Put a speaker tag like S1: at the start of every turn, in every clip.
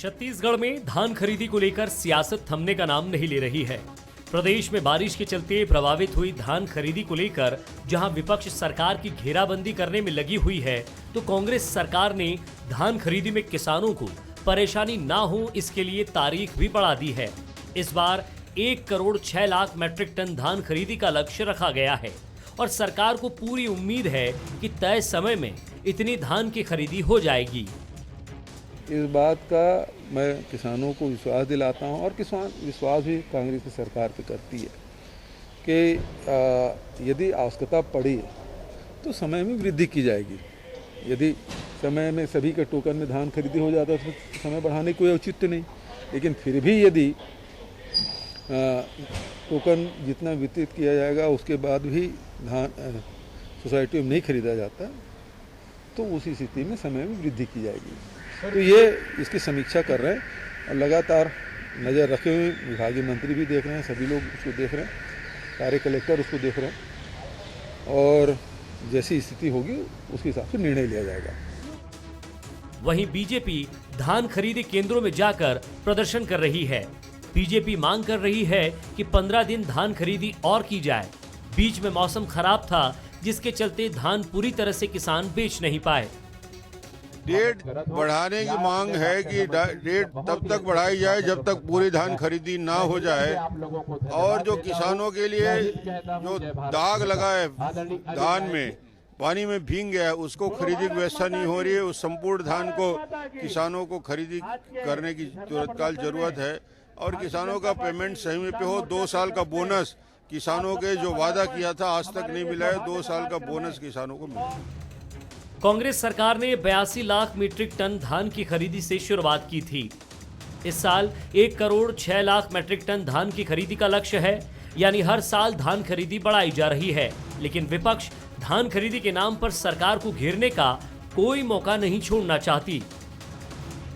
S1: छत्तीसगढ़ में धान खरीदी को लेकर सियासत थमने का नाम नहीं ले रही है। प्रदेश में बारिश के चलते प्रभावित हुई धान खरीदी को लेकर जहां विपक्ष सरकार की घेराबंदी करने में लगी हुई है, तो कांग्रेस सरकार ने धान खरीदी में किसानों को परेशानी ना हो इसके लिए तारीख भी बढ़ा दी है। इस बार 1 करोड़ 6 लाख मैट्रिक टन धान खरीदी का लक्ष्य रखा गया है और सरकार को पूरी उम्मीद है कि तय समय में इतनी धान की खरीदी हो जाएगी।
S2: इस बात का मैं किसानों को विश्वास दिलाता हूं और किसान विश्वास भी कांग्रेस की सरकार पे करती है कि यदि आवश्यकता पड़ी तो समय में वृद्धि की जाएगी। यदि समय में सभी के टोकन में धान खरीदी हो जाता तो समय बढ़ाने की कोई औचित्य नहीं, लेकिन फिर भी यदि टोकन जितना वितरित किया जाएगा उसके बाद भी धान सोसाइटी में नहीं खरीदा जाता तो उसी स्थिति में समय में वृद्धि की जाएगी। तो ये इसकी समीक्षा कर रहे हैं और लगातार नज़र रखे हुए विभागीय मंत्री भी देख रहे हैं, सभी लोग उसको देख रहे हैं, सारे कलेक्टर उसको देख रहे हैं और जैसी स्थिति होगी उसके हिसाब से निर्णय लिया जाएगा।
S1: वहीं बीजेपी धान खरीदी केंद्रों में जाकर प्रदर्शन कर रही है। बीजेपी मांग कर रही है कि 15 दिन धान खरीदी और की जाए। बीच में मौसम खराब था जिसके चलते धान पूरी तरह से किसान बेच नहीं पाए।
S3: रेट बढ़ाने की मांग है कि रेट तब तक बढ़ाई जाए जब तक पूरी धान खरीदी ना हो जाए और जो किसानों के लिए जो दाग लगा है धान में, पानी में भीग गया है, उसको खरीदी की व्यवस्था नहीं हो रही है। उस संपूर्ण धान को किसानों को खरीदी करने की तत्काल जरूरत है और किसानों का पेमेंट समय पे हो। 2 साल का बोनस किसानों के जो वादा किया था आज तक नहीं मिला है, 2 साल का बोनस किसानों को मिला।
S1: कांग्रेस सरकार ने 82 लाख मीट्रिक टन धान की खरीदी से शुरुआत की थी। इस साल 1 करोड़ 6 लाख मीट्रिक टन धान की खरीदी का लक्ष्य है, यानी हर साल धान खरीदी बढ़ाई जा रही है। लेकिन विपक्ष धान खरीदी के नाम पर सरकार को घेरने का कोई मौका नहीं छोड़ना चाहती।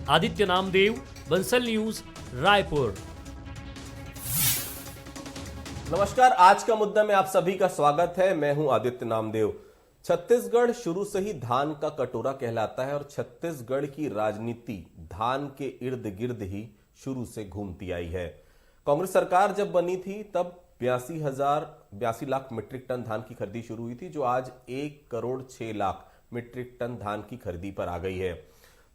S1: आदित्य नामदेव, बंसल न्यूज, रायपुर।
S4: नमस्कार, आज का मुद्दा में आप सभी का स्वागत है। मैं हूं आदित्य नामदेव। छत्तीसगढ़ शुरू से ही धान का कटोरा कहलाता है और छत्तीसगढ़ की राजनीति धान के इर्द गिर्द ही शुरू से घूमती आई है। कांग्रेस सरकार जब बनी थी तब 82 लाख मीट्रिक टन धान की खरीदी शुरू हुई थी, जो आज 1 करोड़ 6 लाख मीट्रिक टन धान की खरीदी पर आ गई है।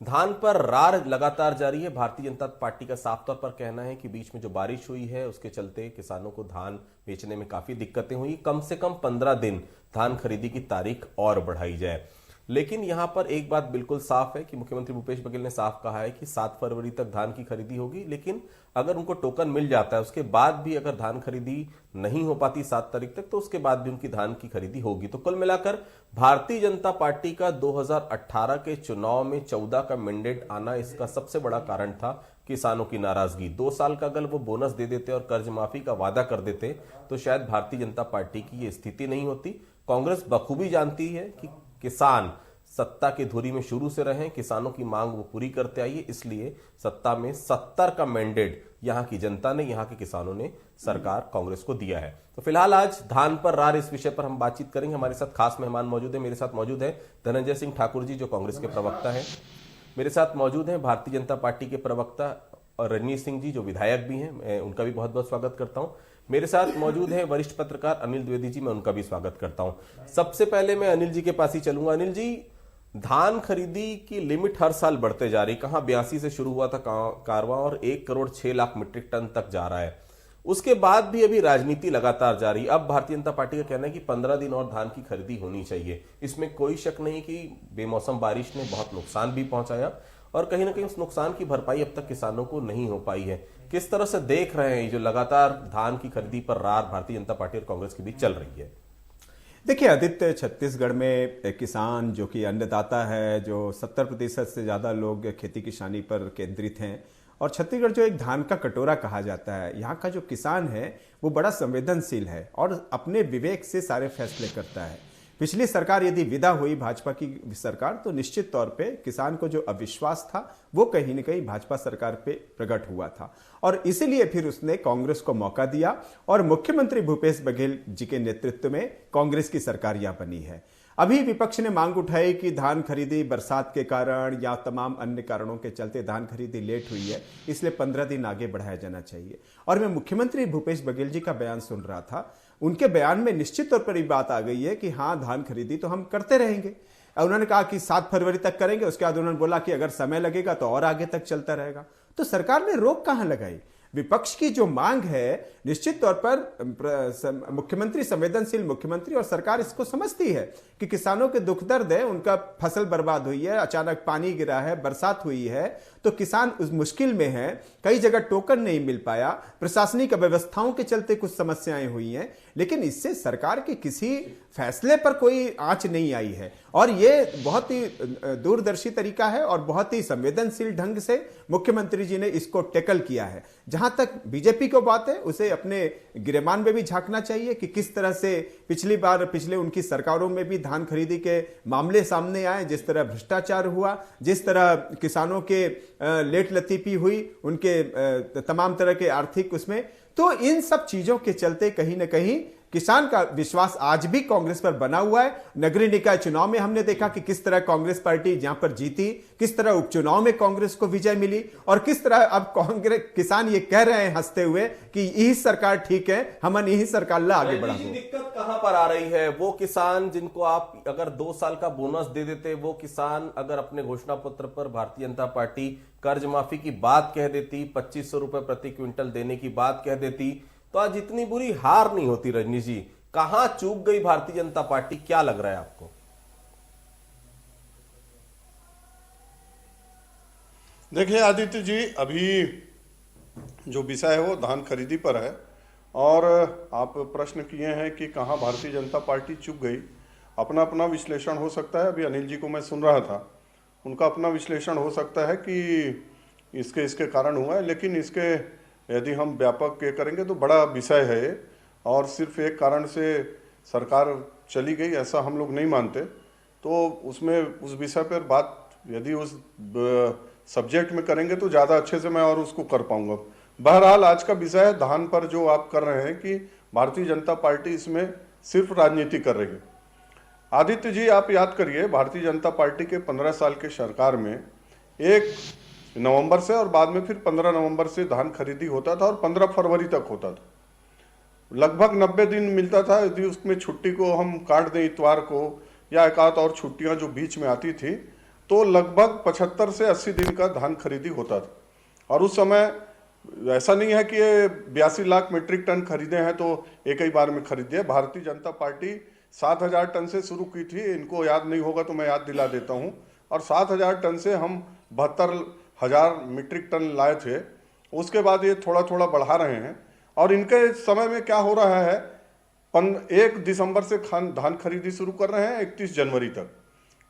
S4: धान पर रार लगातार जारी है। भारतीय जनता पार्टी का साफ तौर पर कहना है कि बीच में जो बारिश हुई है उसके चलते किसानों को धान बेचने में काफी दिक्कतें हुई। कम से कम 15 दिन धान खरीदी की तारीख और बढ़ाई जाए। लेकिन यहां पर एक बात बिल्कुल साफ है कि मुख्यमंत्री भूपेश बघेल ने साफ कहा है कि 7 फरवरी तक धान की खरीदी होगी, लेकिन अगर उनको टोकन मिल जाता है उसके बाद भी अगर धान खरीदी नहीं हो पाती 7 तारीख तक, तो उसके बाद भी उनकी धान की खरीदी होगी। तो कुल मिलाकर भारतीय जनता पार्टी का 2018 के चुनाव में 14 का मैंडेट आना, इसका सबसे बड़ा कारण था किसानों की नाराजगी। 2 साल का अगर वो बोनस दे देते और कर्ज माफी का वादा कर देते तो शायद भारतीय जनता पार्टी की ये स्थिति नहीं होती। कांग्रेस बखूबी जानती है कि किसान सत्ता की धुरी में शुरू से रहे, किसानों की मांग वो पूरी करते आई है, इसलिए सत्ता में 70 का मैंडेट यहां की जनता ने, यहां के किसानों ने सरकार कांग्रेस को दिया है। तो फिलहाल आज धान पर रार इस विषय पर हम बातचीत करेंगे। हमारे साथ खास मेहमान मौजूद है। मेरे साथ मौजूद है धनंजय सिंह ठाकुर जी, जो कांग्रेस के प्रवक्ता है। मेरे साथ मौजूद है भारतीय जनता पार्टी के प्रवक्ता और रजनीश सिंह जी, जो विधायक भी हैं। मैं उनका भी बहुत बहुत स्वागत करता हूं। मेरे साथ मौजूद है वरिष्ठ पत्रकार अनिल द्विवेदी जी, मैं उनका भी स्वागत करता हूं। सबसे पहले मैं अनिल जी के पास ही चलूंगा। अनिल जी, धान खरीदी की लिमिट हर साल बढ़ते जा रही, कहां 82 से शुरू हुआ था कारवां और 1 करोड़ 6 लाख मीट्रिक टन तक जा रहा है। उसके बाद भी अभी राजनीति लगातार जारी। अब भारतीय जनता पार्टी का कहना है कि 15 दिन और धान की खरीदी होनी चाहिए। इसमें कोई शक नहीं कि बेमौसम बारिश ने बहुत नुकसान भी पहुंचाया और कहीं ना कहीं उस नुकसान की भरपाई अब तक किसानों को नहीं हो पाई है। किस तरह से देख रहे हैं जो लगातार धान की खरीदी पर रार भारतीय जनता पार्टी और कांग्रेस के बीच चल रही है?
S5: देखिए आदित्य, छत्तीसगढ़ में किसान जो कि अन्नदाता है, जो 70% से ज्यादा लोग खेती किसानी पर केंद्रित हैं और छत्तीसगढ़ जो एक धान का कटोरा कहा जाता है, यहाँ का जो किसान है वो बड़ा संवेदनशील है और अपने विवेक से सारे फैसले करता है। पिछली सरकार यदि विदा हुई भाजपा की सरकार, तो निश्चित तौर पे किसान को जो अविश्वास था वो कहीं न कहीं भाजपा सरकार पे प्रकट हुआ था और इसीलिए फिर उसने कांग्रेस को मौका दिया और मुख्यमंत्री भूपेश बघेल जी के नेतृत्व में कांग्रेस की सरकार यहां बनी है। अभी विपक्ष ने मांग उठाई कि धान खरीदी बरसात के कारण या तमाम अन्य कारणों के चलते धान खरीदी लेट हुई है, इसलिए 15 दिन आगे बढ़ाया जाना चाहिए। और मैं मुख्यमंत्री भूपेश बघेल जी का बयान सुन रहा था, उनके बयान में निश्चित तौर पर ये बात आ गई है कि हाँ, धान खरीदी तो हम करते रहेंगे। उन्होंने कहा कि 7 फरवरी तक करेंगे, उसके बाद उन्होंने बोला कि अगर समय लगेगा तो और आगे तक चलता रहेगा। तो सरकार ने रोक कहां लगाई? विपक्ष की जो मांग है, निश्चित तौर पर मुख्यमंत्री, संवेदनशील मुख्यमंत्री और सरकार इसको समझती है कि किसानों के दुख दर्द है, उनका फसल बर्बाद हुई है, अचानक पानी गिरा है, बरसात हुई है, तो किसान उस मुश्किल में है। कई जगह टोकन नहीं मिल पाया, प्रशासनिक अव्यवस्थाओं के चलते कुछ समस्याएं हुई हैं, लेकिन इससे सरकार के किसी फैसले पर कोई आंच नहीं आई है। और ये बहुत ही दूरदर्शी तरीका है और बहुत ही संवेदनशील ढंग से मुख्यमंत्री जी ने इसको टैकल किया है। जहां तक बीजेपी को बात है, उसे अपने गिरेबान में भी झांकना चाहिए कि किस तरह से पिछले उनकी सरकारों में भी धान खरीदी के मामले सामने आए, जिस तरह भ्रष्टाचार हुआ, जिस तरह किसानों के लेट लतीफी हुई, उनके तमाम तरह के आर्थिक उसमें, तो इन सब चीजों के चलते कहीं ना कहीं किसान का विश्वास आज भी कांग्रेस पर बना हुआ है। नगरीय निकाय चुनाव में हमने देखा कि किस तरह कांग्रेस पार्टी जहां पर जीती, किस तरह उपचुनाव में कांग्रेस को विजय मिली, और किस तरह अब कांग्रेस किसान ये कह रहे हैं हंसते हुए कि यही सरकार ठीक है, हम यही सरकार ला आगे बढ़ा।
S4: दिक्कत कहां पर आ रही है? वो किसान जिनको आप अगर 2 साल का बोनस दे देते, वो किसान अगर अपने घोषणा पत्र पर भारतीय जनता पार्टी कर्ज माफी की बात कह देती, 2500 रुपए प्रति क्विंटल देने की बात कह देती, तो आज इतनी बुरी हार नहीं होती। रजनीश जी, कहां चूक गई भारतीय जनता पार्टी, क्या लग रहा है आपको?
S6: देखिए आदित्य जी, अभी जो विषय है वो धान खरीदी पर है, और आप प्रश्न किए हैं कि कहां भारतीय जनता पार्टी चूक गई। अपना अपना विश्लेषण हो सकता है। अभी अनिल जी को मैं सुन रहा था, उनका अपना विश्लेषण हो सकता है कि इसके कारण हुआ है, लेकिन इसके यदि हम व्यापक ये करेंगे तो बड़ा विषय है, और सिर्फ एक कारण से सरकार चली गई ऐसा हम लोग नहीं मानते। तो उसमें उस विषय पर बात यदि उस सब्जेक्ट में करेंगे तो ज़्यादा अच्छे से मैं और उसको कर पाऊंगा। बहरहाल आज का विषय है धान पर, जो आप कर रहे हैं कि भारतीय जनता पार्टी इसमें सिर्फ राजनीति कर रही है। आदित्य जी, आप याद करिए, भारतीय जनता पार्टी के 15 साल के सरकार में 1 नवंबर से और बाद में फिर 15 नवंबर से धान खरीदी होता था और 15 फरवरी तक होता था। लगभग 90 दिन मिलता था। यदि उसमें छुट्टी को हम काट दें, इतवार को या एक आध और छुट्टियां जो बीच में आती थी, तो लगभग 75 से 80 दिन का धान खरीदी होता था। और उस समय ऐसा नहीं है कि ये 82 लाख मीट्रिक टन खरीदे हैं तो एक ही बार में खरीदे। भारतीय जनता पार्टी 7000 टन से शुरू की थी, इनको याद नहीं होगा तो मैं याद दिला देता हूँ। और 7000 टन से हम 72,000 मीट्रिक टन लाए थे। उसके बाद ये थोड़ा थोड़ा बढ़ा रहे हैं। और इनके समय में क्या हो रहा है, 1 दिसंबर से धान खरीदी शुरू कर रहे हैं 31 जनवरी तक।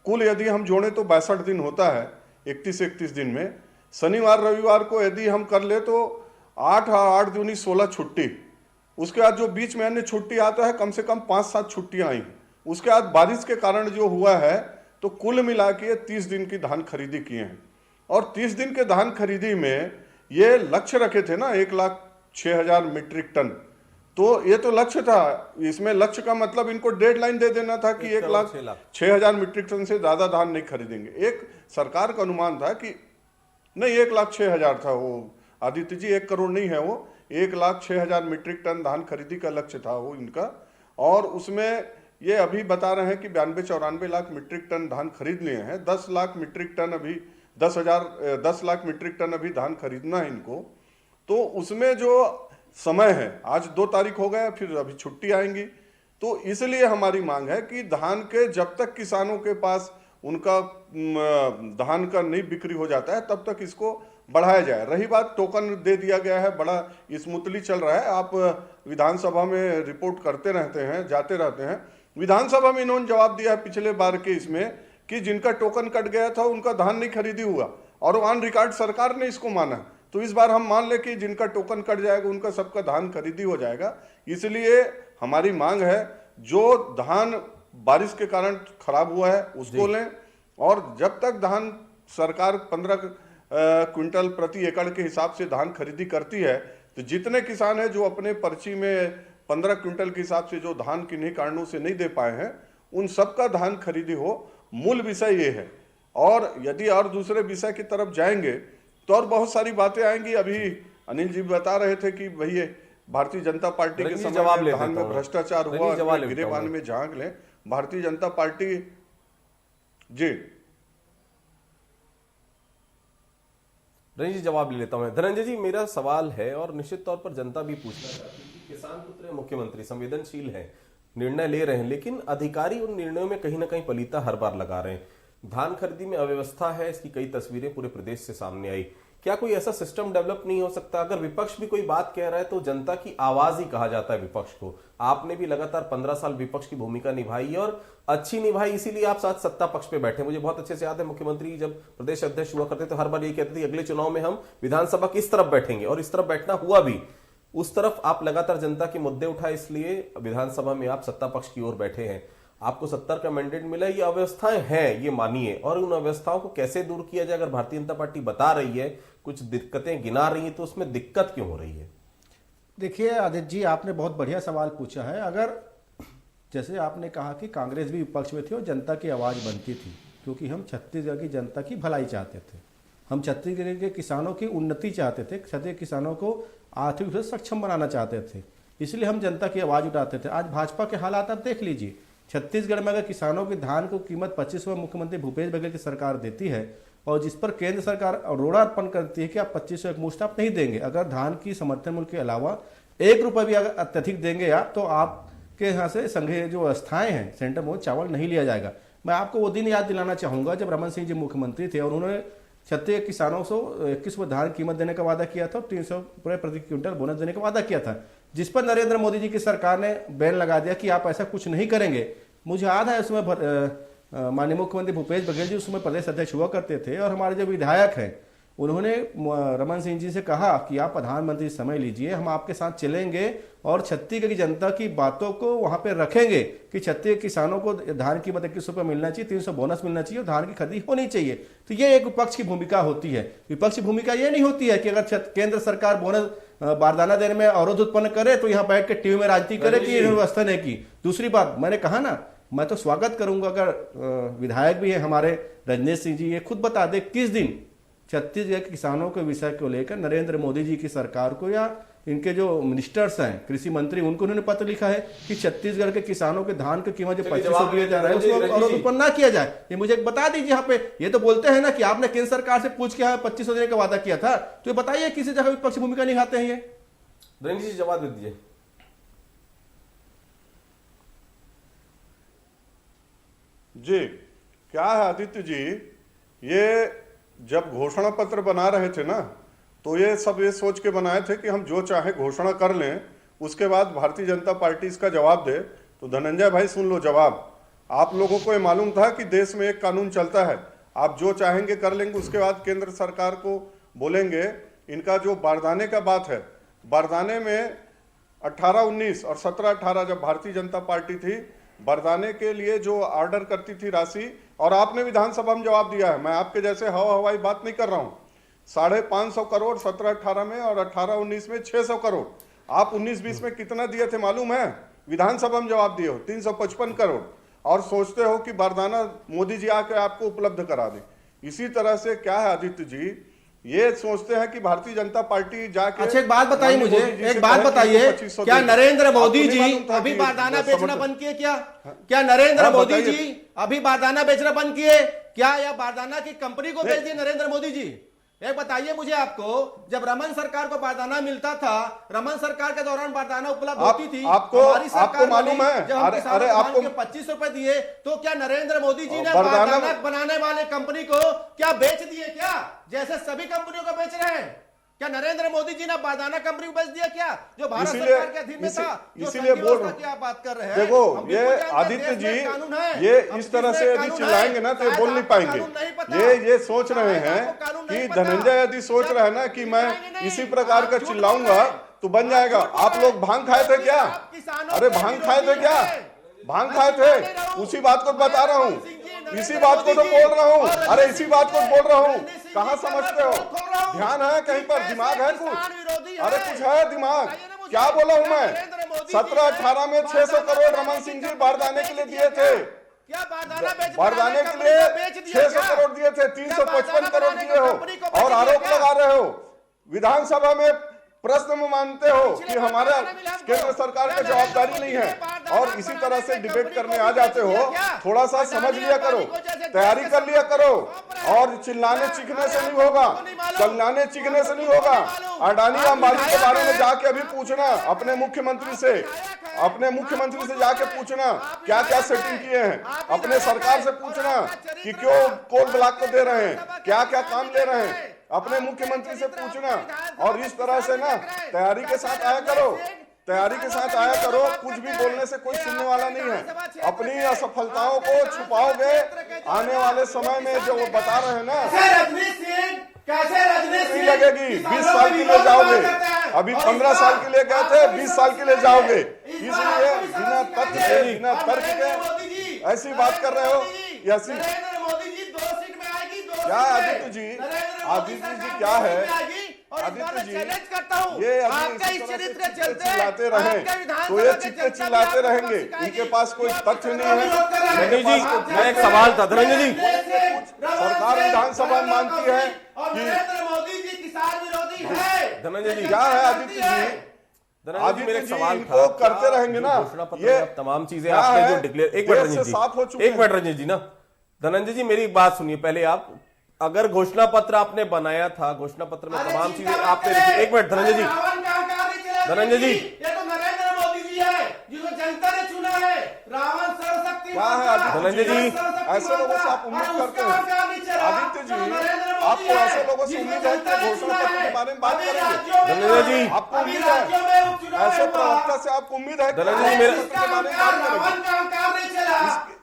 S6: कुल यदि हम जोड़े तो 62 दिन होता है 31 दिन में। शनिवार रविवार को यदि हम कर ले तो 8 दूनी 16 छुट्टी। उसके बाद जो बीच में अन्य छुट्टी आता है, कम से कम 5-7 छुट्टियां आई। उसके बाद बारिश के कारण जो हुआ है, तो कुल मिला के 30 दिन की धान खरीदी किए हैं। और 30 दिन के धान खरीदी में ये लक्ष्य रखे थे ना 1,06,000 मीट्रिक टन, तो ये तो लक्ष्य था। इसमें लक्ष्य का मतलब इनको डेडलाइन दे देना था कि 1,06,000 मीट्रिक टन से ज्यादा धान नहीं खरीदेंगे। एक सरकार का अनुमान था कि नहीं, 1,06,000 था वो आदित्य जी, 1 करोड़ नहीं है वो, 1,06,000 मीट्रिक टन धान खरीदी का लक्ष्य था वो इनका। और उसमें ये अभी बता रहे हैं कि 92-94 लाख मीट्रिक टन धान खरीद लिए हैं। 10 लाख मीट्रिक टन अभी 10 लाख मीट्रिक टन अभी धान खरीदना है इनको। तो उसमें जो समय है, आज 2 तारीख हो गया, फिर अभी छुट्टी आएंगी। तो इसलिए हमारी मांग है कि धान के जब तक किसानों के पास उनका धान का नहीं बिक्री हो जाता है, तब तक इसको बढ़ाया जाए। रही बात टोकन दे दिया गया है, बड़ा स्मूथली चल रहा है। आप विधानसभा में रिपोर्ट करते रहते हैं, जाते रहते हैं। विधानसभा में इन्होंने जवाब दिया है पिछले बार के इसमें कि जिनका टोकन कट गया था उनका धान नहीं खरीदी हुआ, और ऑन रिकॉर्ड सरकार ने इसको माना। तो इस बार हम मान ले कि जिनका टोकन कट जाएगा उनका सबका धान खरीदी हो जाएगा। इसलिए हमारी मांग है, जो धान बारिश के कारण खराब हुआ है उसको लें, और जब तक धान सरकार 15 क्विंटल प्रति एकड़ के हिसाब से धान खरीदी करती है, तो जितने किसान हैं जो अपने पर्ची में 15 क्विंटल के हिसाब से जो धान किन्हीं कारणों से नहीं दे पाए हैं, उन सबका धान खरीदी हो, मूल विषय ये है। और यदि और दूसरे विषय की तरफ जाएंगे तो और बहुत सारी बातें आएंगी। अभी अनिल जी बता रहे थे कि भैया भारतीय जनता पार्टी के समय में धान में भ्रष्टाचार हुआ, गिरेबान में झांक लें। भारतीय जनता पार्टी जी
S4: रंजीत जी जवाब ले लेता हूं। धनंजय जी, मेरा सवाल है और निश्चित तौर पर जनता भी पूछना चाहती है कि किसान पुत्र है, मुख्यमंत्री संवेदनशील है, निर्णय ले रहे हैं, लेकिन अधिकारी उन निर्णयों में कहीं ना कहीं पलीता हर बार लगा रहे हैं। धान खरीदी में अव्यवस्था है, इसकी कई तस्वीरें पूरे प्रदेश से सामने आई। क्या कोई ऐसा सिस्टम डेवलप नहीं हो सकता? अगर विपक्ष भी कोई बात कह रहा है तो जनता की आवाज ही कहा जाता है विपक्ष को। आपने भी लगातार 15 साल विपक्ष की भूमिका निभाई है और अच्छी निभाई, इसीलिए आप साथ सत्ता पक्ष पे बैठे। मुझे बहुत अच्छे से याद है, मुख्यमंत्री जब प्रदेश अध्यक्ष हुआ करते तो हर बार ये कहते थे अगले चुनाव में हम विधानसभा की इस तरफ बैठेंगे, और इस तरफ बैठना हुआ भी। उस तरफ आप लगातार जनता के मुद्दे उठाए, इसलिए विधानसभा में आप सत्ता पक्ष की ओर बैठे हैं। आपको 70 का मैंडेट मिला, ये अव्यवस्थाएं हैं, ये मानिए, और उन अव्यवस्थाओं को कैसे दूर किया जाए? अगर भारतीय जनता पार्टी बता रही है, कुछ दिक्कतें गिना रही है, तो उसमें दिक्कत क्यों हो रही है?
S7: देखिए आदित्य जी, आपने बहुत बढ़िया सवाल पूछा है। अगर जैसे आपने कहा कि कांग्रेस भी विपक्ष में थी और जनता की आवाज़ बनती थी, क्योंकि हम छत्तीसगढ़ की जनता की भलाई चाहते थे, हम छत्तीसगढ़ के किसानों की उन्नति चाहते थे, छत्तीसगढ़ किसानों को आर्थिक रूप से सक्षम बनाना चाहते थे, इसलिए हम जनता की आवाज़ उठाते थे। आज भाजपा के हालात आप देख लीजिए। छत्तीसगढ़ में अगर किसानों के धान को कीमत 25 रुपये मुख्यमंत्री भूपेश बघेल की सरकार देती है, और जिस पर केंद्र सरकार रोड़ा अर्पण करती है कि आप 25 एक मुश्त आप नहीं देंगे, अगर धान की समर्थन मूल्य के अलावा 1 रुपये भी अगर अत्यधिक देंगे आप, तो आपके यहाँ से संघीय जो व्यवस्थाएं हैं सेंटर में चावल नहीं लिया जाएगा। मैं आपको वो दिन याद दिलाना चाहूँगा जब रमन सिंह जी मुख्यमंत्री थे और उन्होंने छत्तीसगढ़ किसानों को 21 रुपये धान कीमत देने का वादा किया था और 300 रुपये प्रति क्विंटल बोनस देने का वादा किया था, जिस पर नरेंद्र मोदी जी की सरकार ने बैन लगा दिया कि आप ऐसा कुछ नहीं करेंगे। मुझे याद है उसमें माननीय मुख्यमंत्री भूपेश बघेल जी उसमें प्रदेश अध्यक्ष हुआ करते थे, और हमारे जो विधायक हैं उन्होंने रमन सिंह जी से कहा कि आप प्रधानमंत्री समय लीजिए, हम आपके साथ चलेंगे और छत्तीसगढ़ की जनता की बातों को वहां पे रखेंगे कि छत्तीसगढ़ किसानों को धान की कीमत 21 रुपये मिलना चाहिए, 300 बोनस मिलना चाहिए और धान की खरीदी होनी चाहिए। तो ये एक विपक्ष की भूमिका होती है। विपक्ष की भूमिका ये नहीं होती है कि अगर केंद्र सरकार बोनस बारदाना देने में अवरोध उत्पन्न करे तो यहाँ बैठ के टीवी में राजनीति करे कि व्यवस्था नहीं की। दूसरी बात मैंने कहा ना, मैं तो स्वागत करूंगा अगर विधायक भी है हमारे रजनीश सिंह जी, ये खुद बता दे किस दिन छत्तीसगढ़ के किसानों के विषय को लेकर नरेंद्र मोदी जी की सरकार को या इनके जो मिनिस्टर्स हैं, कृषि मंत्री, उनको उन्होंने पत्र लिखा है कि छत्तीसगढ़ के किसानों के धान की कीमत जो 2500 दिया जा रहा है उसको अवरोध उत्पन्न ना किया जाए। ये मुझे बता दीजिए। यहाँ पे ये तो बोलते हैं ना कि आपने केंद्र सरकार से पूछ के 2500 देने का वादा किया था, तो ये बताइए किसी जगह विपक्ष भूमिका निभाते हैं ये?
S4: रंजीत जी जवाब दे दीजिए।
S6: जी क्या है आदित्य जी, ये जब घोषणा पत्र बना रहे थे ना, तो ये सब ये सोच के बनाए थे कि हम जो चाहे घोषणा कर लें, उसके बाद भारतीय जनता पार्टी इसका जवाब दे। तो धनंजय भाई सुन लो जवाब। आप लोगों को ये मालूम था कि देश में एक कानून चलता है, आप जो चाहेंगे कर लेंगे, उसके बाद केंद्र सरकार को बोलेंगे। इनका जो बारदाने का बात है, बारदाने में 18-19 और 17-18 जब भारतीय जनता पार्टी थी, बारदाने के लिए जो ऑर्डर करती थी राशि, और आपने विधानसभा में जवाब दिया है, मैं आपके जैसे हवाई बात नहीं कर रहा हूं, 550 करोड़ 17-18 में और 18-19 में 600 करोड़। आप 19-20 में कितना दिए थे मालूम है? विधानसभा में जवाब दिए हो 355 करोड़, और सोचते हो कि बारदाना मोदी जी आके आपको उपलब्ध करा दे। इसी तरह से क्या है आदित्य जी, ये सोचते हैं कि भारतीय जनता पार्टी जाके।
S7: अच्छा एक बात बताइए मुझे, एक बात बताइए, क्या नरेंद्र मोदी जी अभी बारदाना बेचना बंद किए? क्या नरेंद्र मोदी जी अभी बारदाना बेचना बंद किए क्या, या बारदाना की कंपनी को बेच दिए नरेंद्र मोदी जी? एक बताइए मुझे आपको, जब रमन सरकार को बारदाना मिलता था, रमन सरकार के दौरान बारदाना उपलब्ध होती थी,
S6: आपको मालूम है?
S7: अरे आपको 25 रुपए दिए, तो क्या नरेंद्र मोदी जी ने बारदाना बनाने वाले कंपनी को क्या बेच दिए क्या, जैसे सभी कंपनियों को बेच रहे हैं? क्या नरेंद्र मोदी जी ने बारदाना कंपनी को बेच दिया क्या, जो भारत सरकार के अधीन में था?
S6: इसीलिए बोल रहा हूं,
S7: क्या बात कर रहे हैं?
S6: देखो ये आदित्य जी, ये इस तरह से यदि चिल्लाएंगे ना तो ये बोल नहीं पाएंगे। ये सोच रहे हैं कि धनंजय यदि सोच रहे हैं ना कि मैं इसी प्रकार का चिल्लाऊंगा तो बन जाएगा। आप लोग भांग खाए थे क्या? अरे भांग खाए थे क्या? भांग खाए थे? उसी बात को बता रहा हूँ, इसी बात को तो बोल रहा हूँ। अरे इसी बात को बोल रहा हूँ, कहाँ समझते हो? ध्यान है कहीं पर? दिमाग है कुछ? अरे कुछ है दिमाग? क्या बोला हूँ मैं? 17-18 में 600 करोड़ रमन सिंह जी बारदाने के लिए दिए थे,
S8: क्या बारदाना बेच
S6: बारदाने के लिए 600 करोड़ दिए थे, 355 करोड़ दिए हो और आरोप लगा रहे हो। विधानसभा में प्रश्न में मानते हो कि हमारा केंद्र सरकार का जवाबदारी नहीं है और इसी तरह से डिबेट करने आ जाते हो। थोड़ा सा समझ लिया करो, तैयारी कर लिया करो और चिल्लाने चीखने से नहीं होगा, चिल्लाने चीखने से नहीं होगा। अडानी अंबानी के बारे में जाके अभी पूछना अपने मुख्यमंत्री से, अपने मुख्यमंत्री से जाके पूछना क्या क्या सेटिंग किए हैं, अपने सरकार से पूछना कि क्यों कोल ब्लॉक को दे रहे हैं, क्या क्या काम ले रहे हैं, अपने मुख्यमंत्री से पूछना। और इस तरह से ना तैयारी के साथ आया करो, तैयारी के साथ आया करो। कुछ भी बोलने से कोई सुनने वाला नहीं है। अपनी असफलताओं को छुपाओगे, आने वाले समय में जो वो बता रहे हैं ना नहीं लगेगी। 20 साल के लिए जाओगे, अभी 15 साल के लिए गए थे, 20 साल के लिए जाओगे। इसलिए बिना तथ्य के, बिना तर्क के ऐसी बात कर रहे हो। ऐसी क्या आदित्य जी, आदित्य जी क्या है, आदित्य जी ये चिल्लाते रहे तो ये चित्ते चिल्लाते रहेंगे, इनके पास कोई तथ्य नहीं है।
S4: जी मेरा एक सवाल था धनंजय जी,
S6: सरकार विधानसभा में मानती है कि
S8: मोदी जी किसान विरोधी है।
S4: धनंजय जी
S6: क्या है आदित्य जी,
S4: आदित्य मेरा एक सवाल था,
S6: इनको करते रहेंगे ना
S4: घोषणा पत्र
S6: ये
S4: में तमाम चीजें आपने जो डिक्लेयर, एक मिनट रंजीत
S6: साफ हो
S4: जी,
S6: चुके
S4: एक मिनट रंजीत जी ना, धनंजय जी मेरी एक बात सुनिए पहले। आप अगर घोषणा पत्र आपने बनाया था, घोषणा पत्र में तमाम चीजें आपने लिखी, एक मिनट धनंजय जी, धनंजय जी
S8: ये तो नरेंद्र मोदी जी है जिसको जनता ने चुना है। रावण सर्वशक्तिमान
S6: क्या है आदित्य
S4: धनंजय जी,
S6: ऐसे लोगों से आप उम्मीद करते हैं आदित्य जी, आपको ऐसे लोगों से उम्मीद है कि घोषणा पत्र के बारे में बात करेंगे।
S4: धनंजय जी
S6: आपको उम्मीद है, ऐसे प्रवक्ता से आपको उम्मीद है कि
S4: धनंजय जी मेरे
S6: घोषणा पत्र के बारे में बात करेंगे।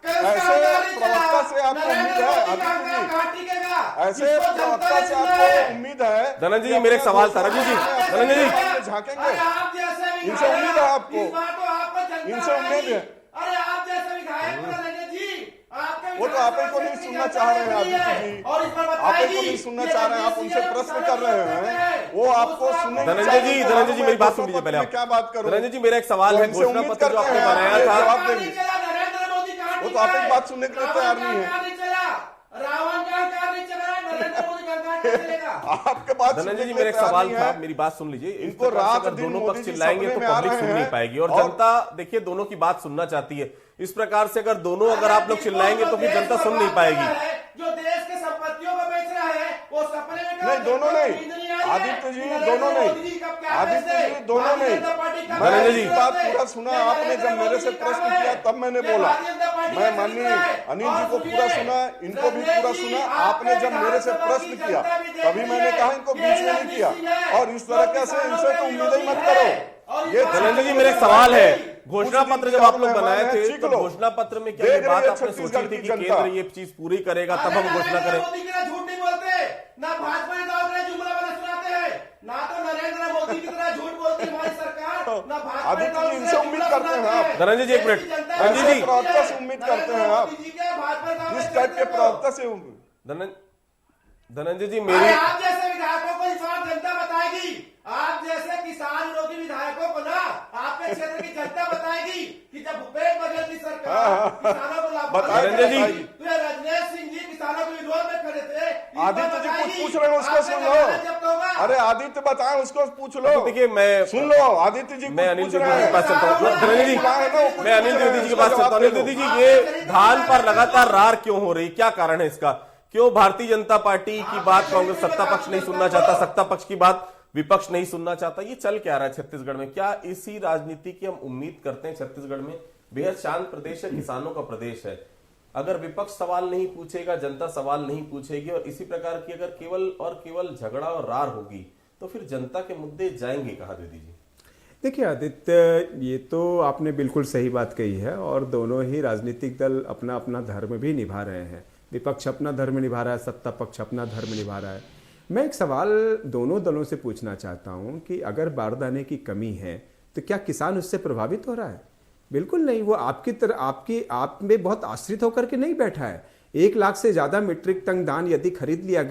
S6: ऐसे प्रवक्ता से आपको उम्मीद है आदित्य जी, ऐसे प्रवक्ता से आपको उम्मीद है।
S4: धनंजय जी मेरा एक सवाल था रंजीत जी, धनंजय जी
S6: झांकेंगे, इनसे उम्मीद है आपको, इनसे उम्मीद है।
S8: अरे आप जैसे विधायक
S6: वो तो आप ही को नहीं सुनना चाह रहे हैं आदित्य जी, आप ही को नहीं सुनना चाह रहे हैं, आप उनसे प्रश्न कर रहे हैं, वो आपको सुनने।
S4: धनंजय जी मेरी बात सुन लीजिए पहले आप।
S6: क्या बात करूं
S4: धनंजय जी मेरा एक सवाल है, घोषणा पत्र जो आपने बनाया था,
S6: जवाब देंगे, वो तो आप एक बात सुनने के लिए तैयार नहीं है।
S8: रावण का कार नहीं चला, नरेंद्र मोदी का कार नहीं चलेगा।
S6: आपके बात
S4: धनंजय जी मेरा एक सवाल था, मेरी बात सुन लीजिए।
S6: इनको रात दिन
S4: दोनों
S6: मोदी
S4: पक्ष
S6: जी
S4: चिल्लाएंगे तो
S6: सपने में आ
S4: पब्लिक
S6: रहे
S4: सुन नहीं
S6: हैं
S4: पाएगी और जनता देखिए दोनों की बात सुनना चाहती है। इस प्रकार से अगर दोनों अगर आप लोग चिल्लाएंगे तो फिर जनता सुन नहीं पाएगी।
S8: जो देश के संपत्तियों को बेच रहा है वो सपने में
S6: नहीं, दोनों नहीं आदित्य जी, दोनों नहीं आदित्य जी, दोनों नहीं।
S4: धनंजय जी
S6: बात पूरा सुना आपने, जब मेरे से प्रश्न किया तब मैंने बोला, मैं माननीय अनिल जी को पूरा सुना, इनको भी पूरा सुना। आपने जब मेरे से प्रश्न किया तभी मैंने कहा इनको बीच में नहीं किया, और इस तरह से इनसे तो उम्मीद ही मत करो। ये
S4: धनंजय जी मेरा एक सवाल है, घोषणा पत्र जब आप लोग बनाए थे तो घोषणा पत्र में क्या ये बात आपने सोची थी कि केंद्र ये चीज पूरी करेगा तब हम घोषणा करें?
S8: मोदी की तरह झूठ नहीं बोलते, ना भाजपा नेताओं की तरह जुमला बना सुनाते हैं, ना तो नरेंद्र मोदी की तरह झूठ बोलती है हमारी सरकार, ना भाजपा
S6: आदित्य जी इनसे उम्मीद करते हैं आप।
S4: धनंजय जी एक मिनट, रंजीत जी
S6: प्रवक्ता से उम्मीद करते हैं आप, इस टाइप के प्रवक्ता से।
S4: धनंजय जी मेरी,
S8: आप जैसे विधायकों को इस बार जनता बताएगी, आप जैसे किसान विरोधी विधायकों को ना आपके क्षेत्र की जनता बताएगी कि जब भूपेश बघेल की सरकार किसानों को लाभ
S4: धनंजय जी
S8: तो रजनेश सिंह जी किसानों के विरोध में खड़े थे।
S6: आदित्य जी कुछ पूछ रहे हो उसको सुन लो, अरे आदित्य बताए उसको पूछ लो।
S4: देखिए मैं
S6: सुन लो आदित्य जी,
S4: मैं अनिल द्विवेदी के पास चलता हूँ। धनंजय जी मैं अनिल द्विवेदी जी के पास चलता हूँ। अनिल द्विवेदी जी ये धान पर लगातार रार क्यों हो रही, क्या कारण है इसका? क्यों भारतीय जनता पार्टी की बात कांग्रेस सत्ता पक्ष नहीं सुनना चाहता, सत्ता पक्ष की बात विपक्ष नहीं सुनना चाहता? ये चल क्या रहा है छत्तीसगढ़ में? क्या इसी राजनीति की हम उम्मीद करते हैं? छत्तीसगढ़ में बेहद शांत प्रदेश है, किसानों का प्रदेश है। अगर विपक्ष सवाल नहीं पूछेगा, जनता सवाल नहीं पूछेगी और इसी प्रकार की अगर केवल और केवल झगड़ा और रार होगी तो फिर जनता के मुद्दे जाएंगे कहां? दे दीजिए।
S5: देखिए आदित्य, ये तो आपने बिल्कुल सही बात कही है और दोनों ही राजनीतिक दल अपना अपना धर्म भी निभा रहे हैं। विपक्ष अपना धर्म निभा रहा है, सत्ता पक्ष अपना धर्म निभा रहा है। मैं एक सवाल दोनों दलों से पूछना चाहता हूं कि अगर बारदाने की कमी है तो क्या किसान उससे प्रभावित हो रहा है? बिल्कुल नहीं। वो आपकी तरह आप में बहुत आश्रित होकर के नहीं बैठा है। 1 लाख से ज्यादा मीट्रिक टन धान यदि खरीदा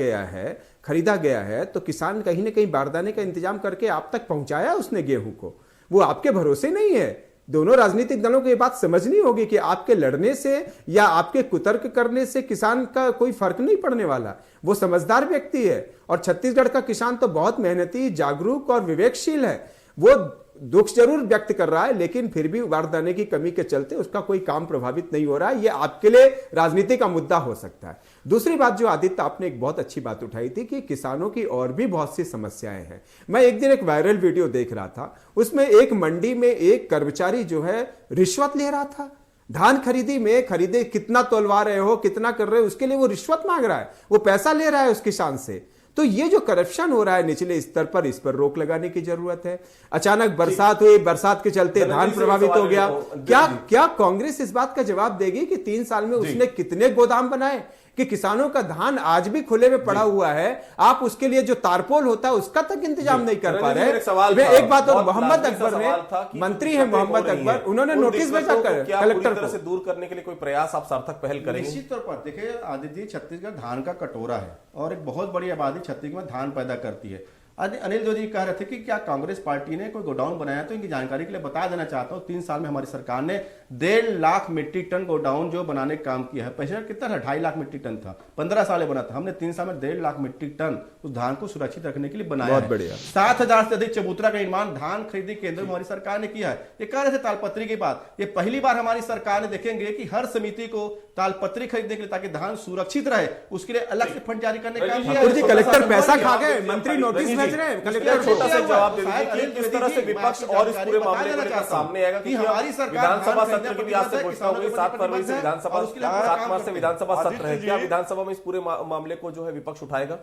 S5: गया है तो किसान कहीं ना कहीं बारदाने का इंतजाम करके आप तक पहुंचाया उसने गेहूं को। वो आपके भरोसे नहीं है दोनों राजनीतिक दलों को ये बात समझनी होगी कि आपके लड़ने से या आपके कुतर्क करने से किसान का कोई फर्क नहीं पड़ने वाला। वो समझदार व्यक्ति है और छत्तीसगढ़ का किसान तो बहुत मेहनती, जागरूक और विवेकशील है। वो दुख जरूर व्यक्त कर रहा है, लेकिन फिर भी बारदाने की कमी के चलते उसका कोई काम प्रभावित नहीं हो रहा है। ये आपके लिए राजनीति का मुद्दा हो सकता है। दूसरी बात जो आदित्य, आपने एक बहुत अच्छी बात उठाई थी कि किसानों की और भी बहुत सी समस्याएं हैं। मैं एक दिन एक वायरल वीडियो देख रहा था, उसमें एक मंडी में एक कर्मचारी जो है रिश्वत ले रहा था। धान खरीदी में खरीदे कितना तोलवा रहे हो, कितना कर रहे हो, उसके लिए वो रिश्वत मांग रहा है, वो पैसा ले रहा है उस किसान से। तो ये जो करप्शन हो रहा है निचले स्तर पर, इस पर रोक लगाने की जरूरत है। अचानक बरसात हुई, बरसात के चलते धान प्रभावित हो गया। क्या कांग्रेस इस बात का जवाब देगी कि 3 साल में उसने कितने गोदाम बनाए कि किसानों का धान आज भी खुले में पड़ा हुआ है, आप उसके लिए जो तारपोल होता है उसका तक इंतजाम नहीं कर पा रहे। एक बात और, मोहम्मद अकबर ने, मंत्री है मोहम्मद अकबर, उन्होंने नोटिस भेजा कलेक्टर को।
S4: से दूर करने के लिए कोई प्रयास आप सार्थक पहल करेंगे?
S7: निश्चित तौर पर देखिए आदित्य जी, छत्तीसगढ़ धान का कटोरा है और एक बहुत बड़ी आबादी छत्तीसगढ़ में धान पैदा करती है। अनिल जो जी कह रहे थे कि क्या कांग्रेस पार्टी ने कोई गोडाउन बनाया, तो इनकी जानकारी के लिए बता देना चाहता हूं, 3 साल में हमारी सरकार ने 1.5 लाख मीट्रिक टन गोडाउन जो बनाने का काम किया है। पहले कितना था? 2.5 लाख मीट्रिक टन था, 15 साल बना था। हमने 3 साल में 1.5 लाख मीट्रिक टन उस धान को सुरक्षित रखने के लिए बनाया। बहुत बढ़िया। 7,000 से अधिक चबूतरा का निर्माण धान खरीदी केंद्र में हमारी सरकार ने किया है। ये कह रहे थे तालपत्री की बात, ये पहली बार हमारी सरकार ने देखेंगे कि हर समिति को तालपत्री खरीदने के लिए, ताकि धान सुरक्षित रहे, उसके लिए अलग से फंड जारी करने का काम किया।
S5: कलेक्टर पैसा खा गए, मंत्री नोटिस भेज रहे हैं। कलेक्टर
S4: छोटा सा जवाब दे दीजिए कि किस तरह से विपक्ष और इस पूरे मामले को लेकर सामने आएगा कि हमारी सरकार विधानसभा सत्र की भी आज से घोषणा हुई, 7 फरवरी से विधानसभा, 7 मार्च से विधानसभा सत्र है। क्या विधानसभा में इस पूरे मामले को जो है विपक्ष उठाएगा?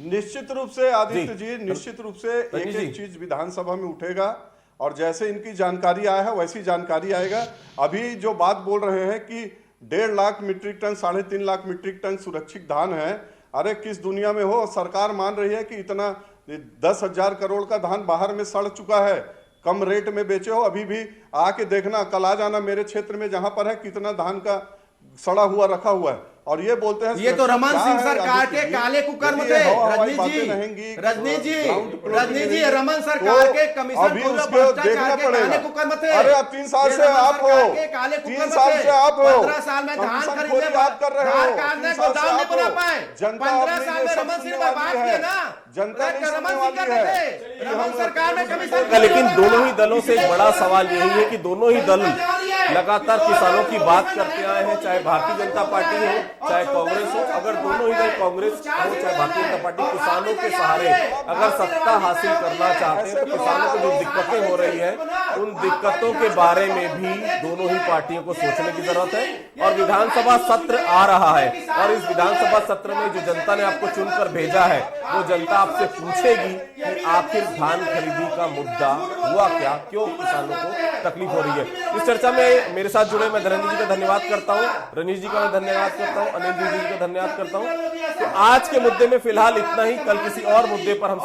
S6: निश्चित रूप से आदित्य जी, निश्चित रूप से एक एक चीज विधानसभा में उठेगा और जैसे इनकी जानकारी आया है वैसी जानकारी आएगा। अभी जो बात बोल रहे हैं कि 1.5 lakh metric ton, 3.5 lakh metric ton सुरक्षित धान है, अरे किस दुनिया में हो? सरकार मान रही है कि इतना 10,000 करोड़ का धान बाहर में सड़ चुका है, कम रेट में बेचे हो। अभी भी आके देखना, कल आ जाना मेरे क्षेत्र में जहां पर है, कितना धान का सड़ा हुआ रखा हुआ है। और ये बोलते हैं
S8: ये तो रमन सिंह सरकार के काले कुकर्म थे। रजनी जी रमन सरकार के कमीशन
S6: देखना पड़ेगा। अरे अब 3 साल से आप हो, 3 साल से आप हो,
S8: 15 साल में धान खरीदने
S6: बात कर रहे हो,
S8: गोदाम नहीं बना पाए। 15 साल में रमन सिंह बात किया ना,
S6: जनता
S8: रमन सिंह कहते थे रमन सरकार में कमीशन।
S4: लेकिन दोनों ही दलों से एक बड़ा सवाल यही है कि दोनों ही दल लगातार किसानों की बात करते आए हैं, चाहे भारतीय जनता पार्टी हो चाहे कांग्रेस हो। अगर दोनों ही दल, कांग्रेस हो चाहे भारतीय जनता पार्टी, किसानों के सहारे अगर सत्ता हासिल करना चाहते हैं तो किसानों को जो दिक्कतें हो रही है उन दिक्कतों के बारे में भी दोनों ही पार्टियों को सोचने की जरूरत है। और विधानसभा सत्र आ रहा है और इस विधानसभा सत्र में जो जनता ने आपको चुनकर भेजा है वो जनता आपसे पूछेगी कि आखिर धान खरीदी का मुद्दा हुआ क्या, क्यों किसानों को तकलीफ हो रही है। इस चर्चा में मेरे साथ जुड़े मैं धरणी जी का धन्यवाद करता हूं, रनीश जी का मैं धन्यवाद करता हूं, अनिल जी का धन्यवाद करता हूं। तो आज के मुद्दे में फिलहाल इतना ही, कल किसी और मुद्दे पर हम